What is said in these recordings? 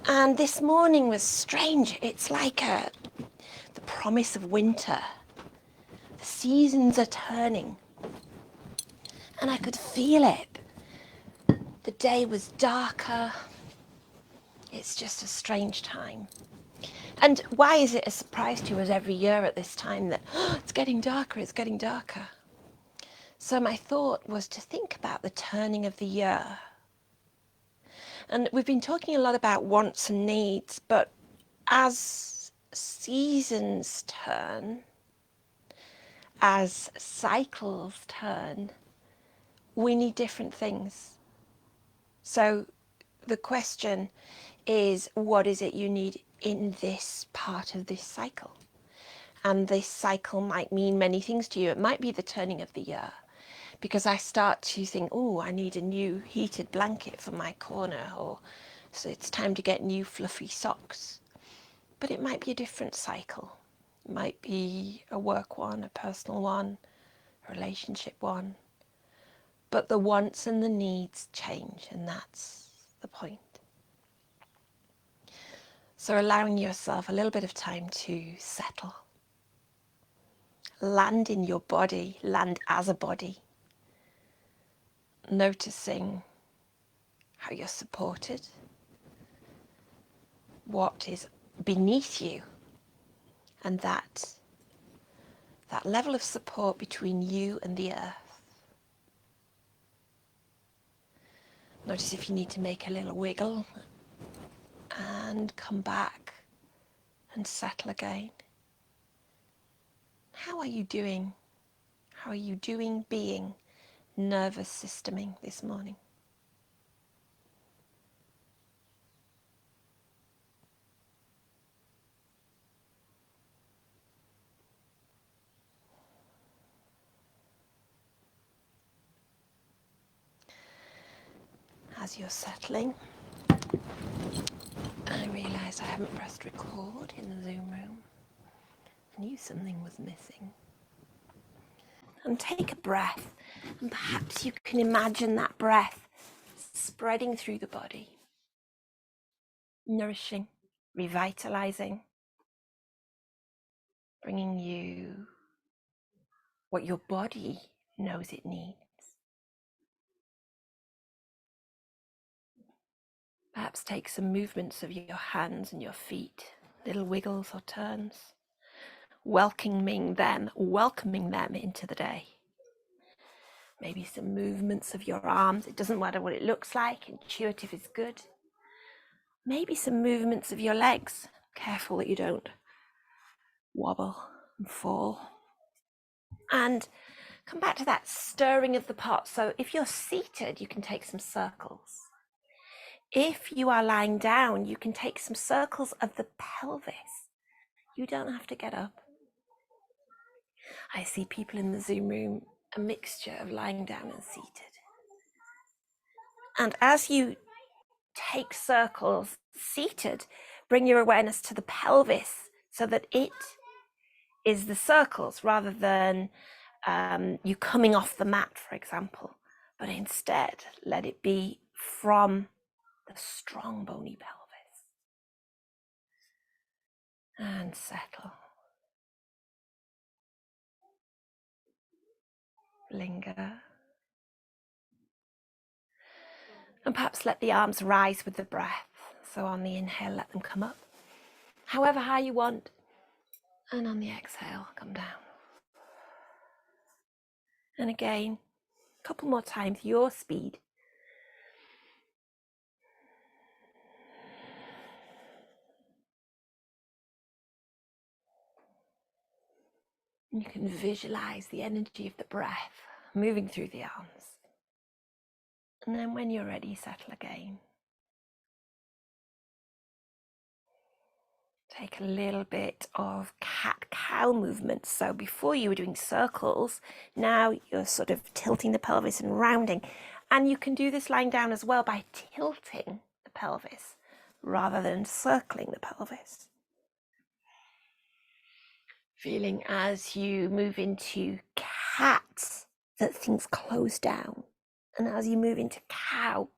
And this morning was strange. It's like the promise of winter. The seasons are turning. And I could feel it. The day was darker. It's just a strange time. And why is it a surprise to us every year at this time that it's getting darker, it's getting darker? So my thought was to think about the turning of the year. And we've been talking a lot about wants and needs, but as seasons turn, as cycles turn, we need different things. So the question is, what is it you need in this part of this cycle? And this cycle might mean many things to you. It might be the turning of the year, because I start to think, oh, I need a new heated blanket for my corner, or so it's time to get new fluffy socks. But it might be a different cycle. It might be a work one, a personal one, a relationship one. But the wants and the needs change, and that's the point. So allowing yourself a little bit of time to settle. Land in your body, land as a body. Noticing how you're supported, what is beneath you, and that level of support between you and the earth. Notice if you need to make a little wiggle and come back and settle again. How are you doing? How are you doing being nervous systeming this morning? As you're settling, I realise I haven't pressed record in the Zoom room. I knew something was missing. And take a breath, and perhaps you can imagine that breath spreading through the body, nourishing, revitalizing, bringing you what your body knows it needs. Perhaps take some movements of your hands and your feet, little wiggles or turns, welcoming them into the day. Maybe some movements of your arms. It doesn't matter what it looks like. Intuitive is good. Maybe some movements of your legs. Careful that you don't wobble and fall. And come back to that stirring of the pot. So if you're seated, you can take some circles. If you are lying down, you can take some circles of the pelvis. You don't have to get up. I see people in the Zoom room, a mixture of lying down and seated. And as you take circles seated, bring your awareness to the pelvis so that it is the circles rather than you coming off the mat, for example. But instead, let it be from the strong bony pelvis. And settle. Linger. And perhaps let the arms rise with the breath. So on the inhale, let them come up, however high you want. And on the exhale, come down. And again, a couple more times, your speed. You can visualize the energy of the breath moving through the arms. And then when you're ready, settle again. Take a little bit of cat-cow movement. So before you were doing circles, now you're sort of tilting the pelvis and rounding. And you can do this lying down as well by tilting the pelvis rather than circling the pelvis. Feeling as you move into cat that things close down. And as you move into cow,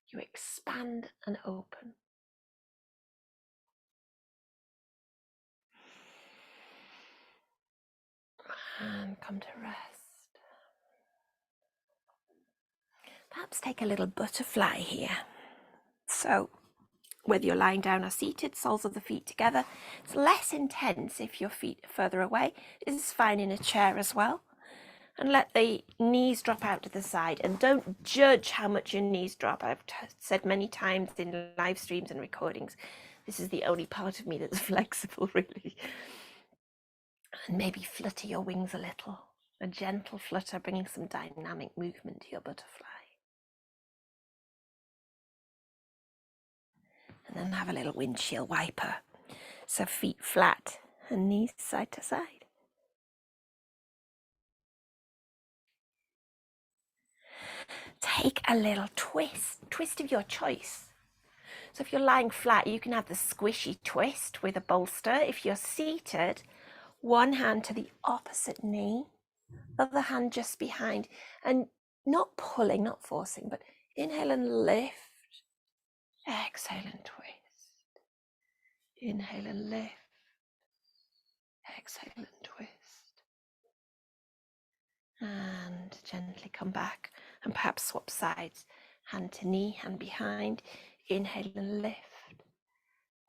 you expand and open. come to rest. Perhaps take a little butterfly here. So whether you're lying down or seated, soles of the feet together. It's less intense if your feet are further away. This is fine in a chair as well. And let the knees drop out to the side. And don't judge how much your knees drop. I've said many times in live streams and recordings, this is the only part of me that's flexible, really. And maybe flutter your wings a little. A gentle flutter, bringing some dynamic movement to your butterfly. And then have a little windshield wiper. So feet flat and knees side to side. Take a little twist of your choice. So if you're lying flat, you can have the squishy twist with a bolster. If you're seated, one hand to the opposite knee, other hand just behind, and not pulling, not forcing, but inhale and lift, exhale and twist. Inhale and lift, exhale and twist. And gently come back and perhaps swap sides. Hand to knee, hand behind. Inhale and lift.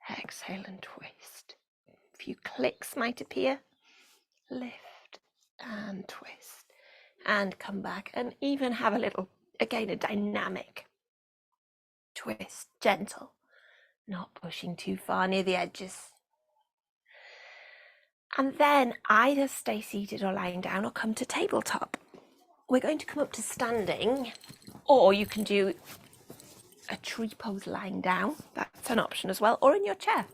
Exhale and twist. A few clicks might appear. Lift and twist. And come back and even have a little, again, a dynamic twist. Gentle. Not pushing too far near the edges. And then either stay seated or lying down or come to tabletop. We're going to come up to standing, or you can do a tree pose lying down. That's an option as well, or in your chair.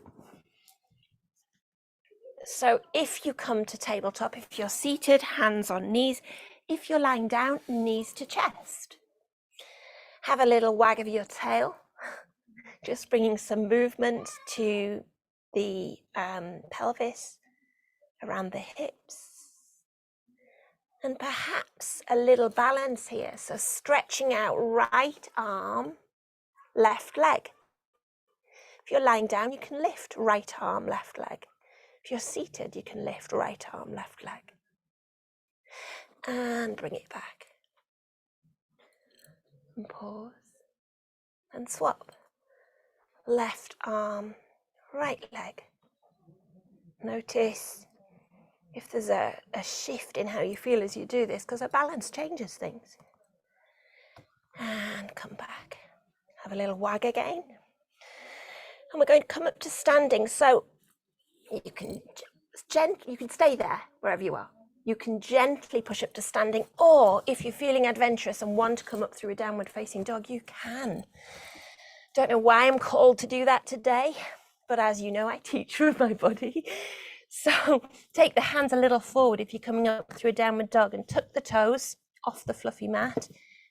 So if you come to tabletop, if you're seated, hands on knees. If you're lying down, knees to chest. Have a little wag of your tail, just bringing some movement to the pelvis, around the hips. And perhaps a little balance here. So stretching out right arm, left leg. If you're lying down, you can lift right arm, left leg. If you're seated, you can lift right arm, left leg. And bring it back. And pause. And swap. Left arm, right leg. Notice if there's a shift in how you feel as you do this, because a balance changes things. And come back. Have a little wag again. And we're going to come up to standing. So you can stay there wherever you are. You can gently push up to standing, or if you're feeling adventurous and want to come up through a downward facing dog, you can. Don't know why I'm called to do that today, but as you know, I teach with my body. So take the hands a little forward if you're coming up through a downward dog, and tuck the toes off the fluffy mat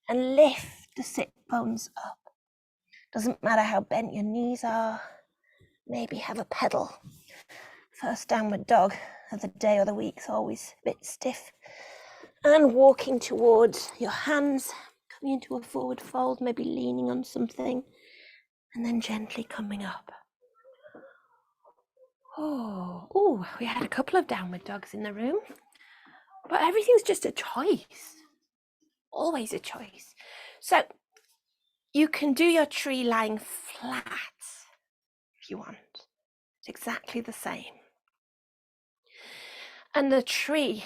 and lift the sit bones up. Doesn't matter how bent your knees are. Maybe have a pedal. First downward dog of the day or the week is always a bit stiff. And walking towards your hands, coming into a forward fold, maybe leaning on something, and then gently coming up. Oh, we had a couple of downward dogs in the room, but everything's just a choice. Always a choice. So you can do your tree lying flat if you want. It's exactly the same. And the trees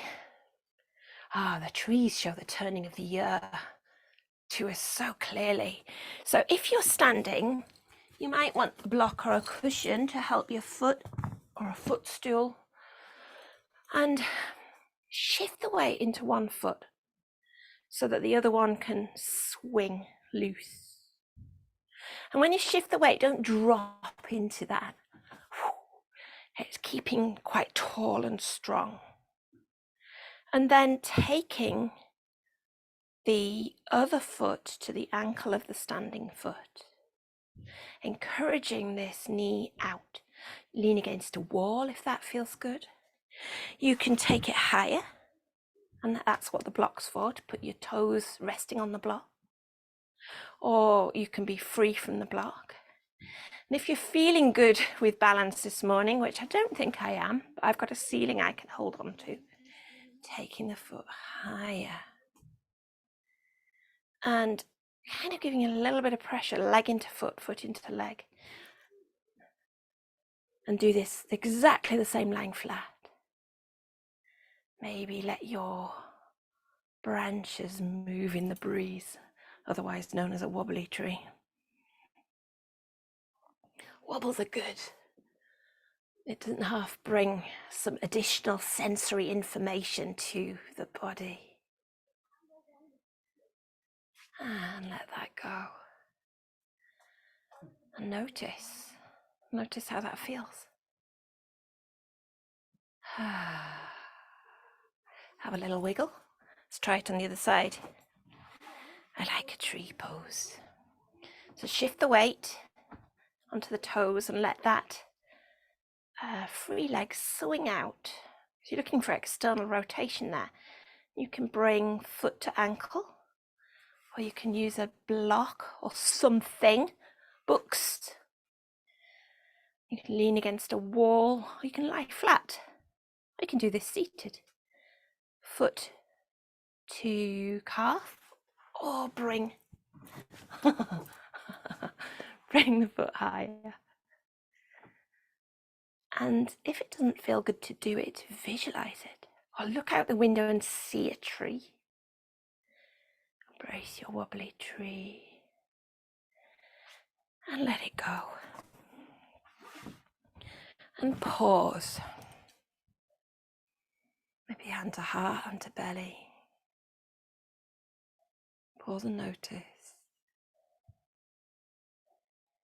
show the turning of the year to us so clearly. So if you're standing, you might want a block or a cushion to help your foot, or a footstool, and shift the weight into one foot so that the other one can swing loose. And when you shift the weight, don't drop into that. It's keeping quite tall and strong. And then taking the other foot to the ankle of the standing foot, encouraging this knee out. Lean against a wall if that feels good. You can take it higher, and that's what the block's for, to put your toes resting on the block. Or you can be free from the block. And if you're feeling good with balance this morning, which I don't think I am, but I've got a ceiling I can hold on to, taking the foot higher and kind of giving a little bit of pressure, leg into foot, foot into leg. And do this exactly the same lying flat. Maybe let your branches move in the breeze, otherwise known as a wobbly tree. Wobbles are good. It doesn't half bring some additional sensory information to the body. And let that go. And notice how that feels. Have a little wiggle. Let's try it on the other side. I like a tree pose. So shift the weight onto the toes and let that free leg swing out. If you're looking for external rotation there, you can bring foot to ankle, or you can use a block or something, books. You can lean against a wall, or you can lie flat. You can do this seated. Foot to calf, or bring the foot higher. And if it doesn't feel good to do it, visualize it. Or look out the window and see a tree. Embrace your wobbly tree. And let it go. And pause. Maybe hand to heart, hand to belly. Pause and notice.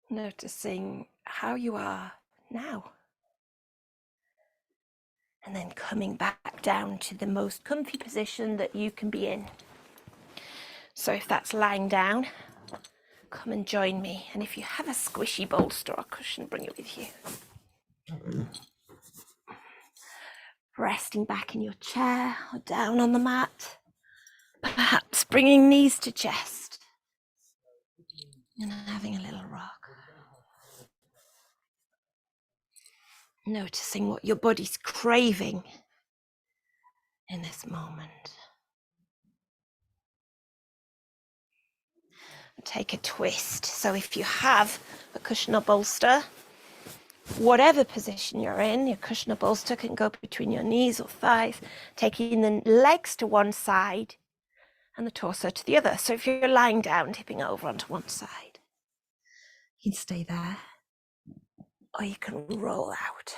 Noticing how you are now. And then coming back down to the most comfy position that you can be in. So if that's lying down, come and join me. And if you have a squishy bolster or cushion, bring it with you. Resting back in your chair or down on the mat. Perhaps bringing knees to chest. And having a little rock. Noticing what your body's craving in this moment. Take a twist. So if you have a cushion or bolster, whatever position you're in, your cushion or bolster can go between your knees or thighs, taking the legs to one side and the torso to the other. So if you're lying down, tipping over onto one side, you can stay there, or you can roll out.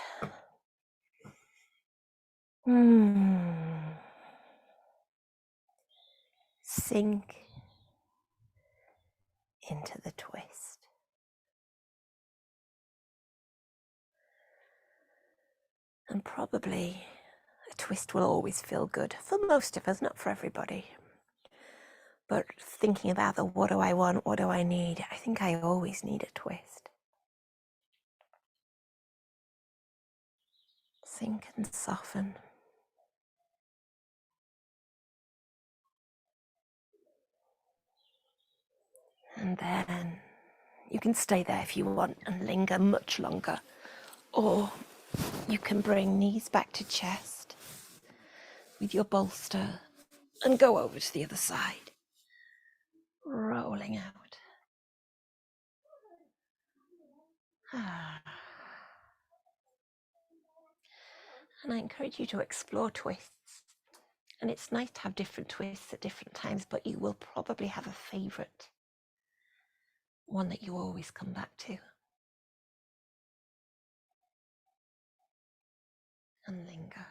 Sink into the twist. And probably a twist will always feel good for most of us, not for everybody. But thinking about the what do I want, what do I need, I think I always need a twist. Sink and soften. And then you can stay there if you want and linger much longer. Or you can bring knees back to chest with your bolster and go over to the other side, rolling out. And I encourage you to explore twists. And it's nice to have different twists at different times, but you will probably have a favorite, one that you always come back to. And linger.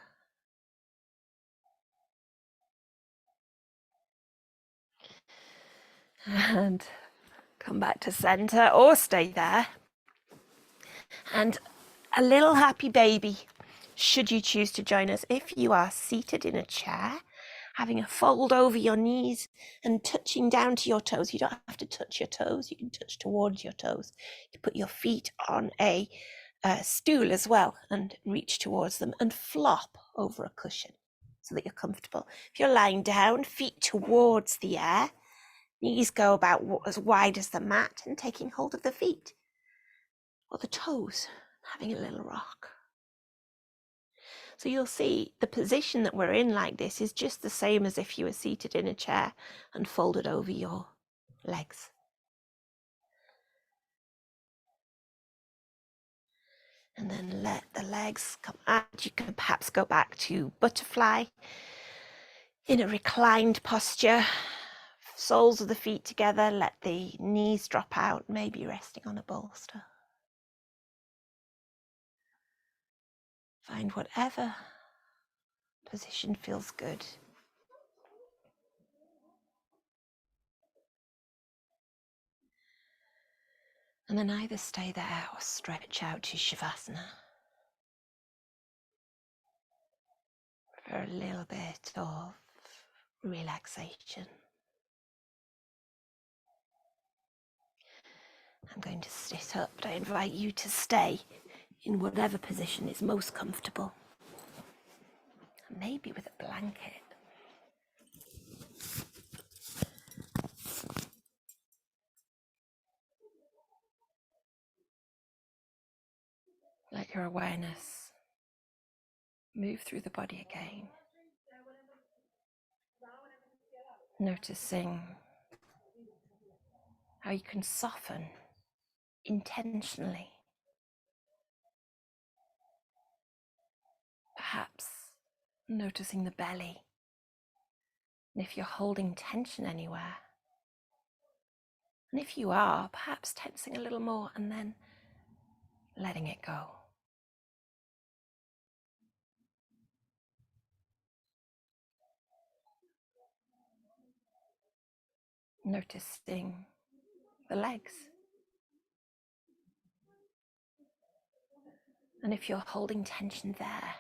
And come back to center or stay there. And a little happy baby, should you choose to join us, if you are seated in a chair, having a fold over your knees and touching down to your toes. You don't have to touch your toes, you can touch towards your toes. You put your feet on a stool as well and reach towards them and flop over a cushion so that you're comfortable. If you're lying down, feet towards the air, knees go about as wide as the mat and taking hold of the feet or the toes, having a little rock. So you'll see the position that we're in like this is just the same as if you were seated in a chair and folded over your legs. And then let the legs come out. You can perhaps go back to butterfly in a reclined posture. Soles of the feet together, let the knees drop out, maybe resting on a bolster. Find whatever position feels good. And then either stay there or stretch out to Shavasana for a little bit of relaxation. I'm going to sit up, but I invite you to stay in whatever position is most comfortable. Maybe with a blanket. Let your awareness move through the body again. Noticing how you can soften intentionally. Perhaps noticing the belly. And if you're holding tension anywhere, and if you are, perhaps tensing a little more and then letting it go. Noticing the legs. And if you're holding tension there,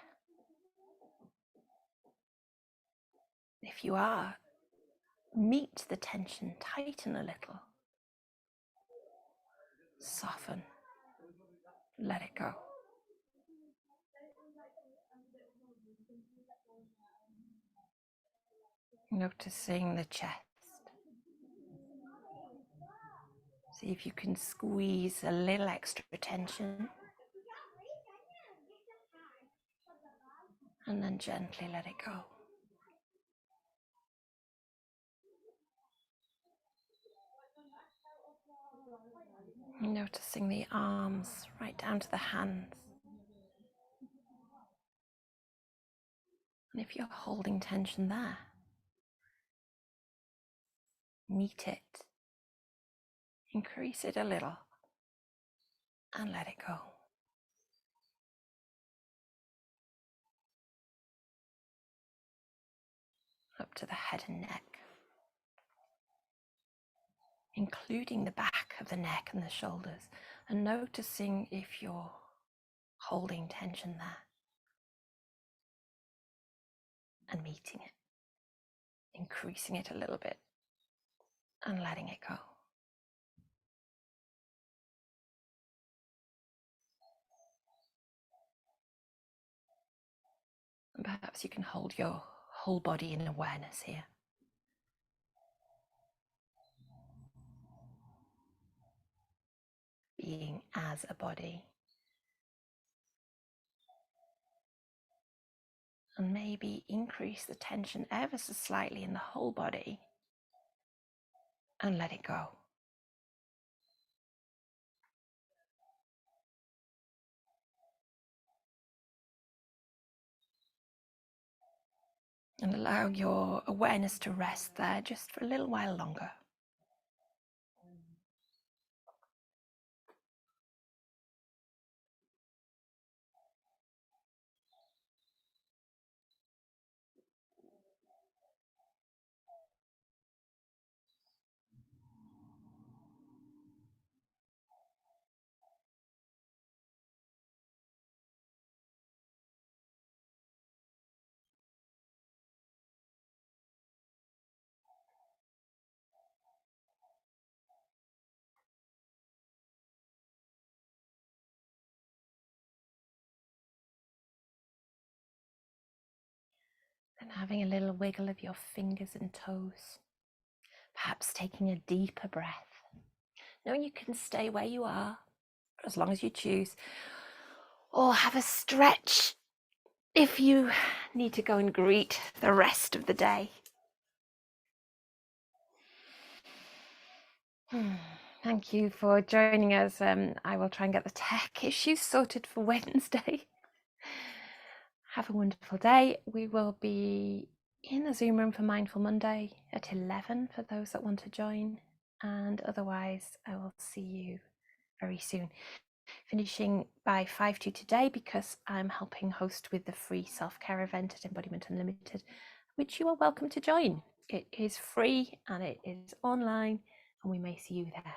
if you are, meet the tension, tighten a little, soften, let it go. Noticing the chest. See if you can squeeze a little extra tension. And then gently let it go. Noticing the arms right down to the hands. And if you're holding tension there, meet it, increase it a little, and let it go. Up to the head and neck, including the back of the neck and the shoulders, and noticing if you're holding tension there and meeting it, increasing it a little bit and letting it go. And perhaps you can hold your whole body in awareness here. Being as a body. And maybe increase the tension ever so slightly in the whole body and let it go. And allow your awareness to rest there just for a little while longer. And having a little wiggle of your fingers and toes. Perhaps taking a deeper breath. Knowing you can stay where you are for as long as you choose. Or have a stretch if you need to go and greet the rest of the day. Thank you for joining us. I will try and get the tech issues sorted for Wednesday. Have a wonderful day. We will be in the Zoom room for Mindful Monday at 11 for those that want to join. And otherwise, I will see you very soon. Finishing by 5 to today because I'm helping host with the free self-care event at Embodiment Unlimited, which you are welcome to join. It is free and it is online, and we may see you there.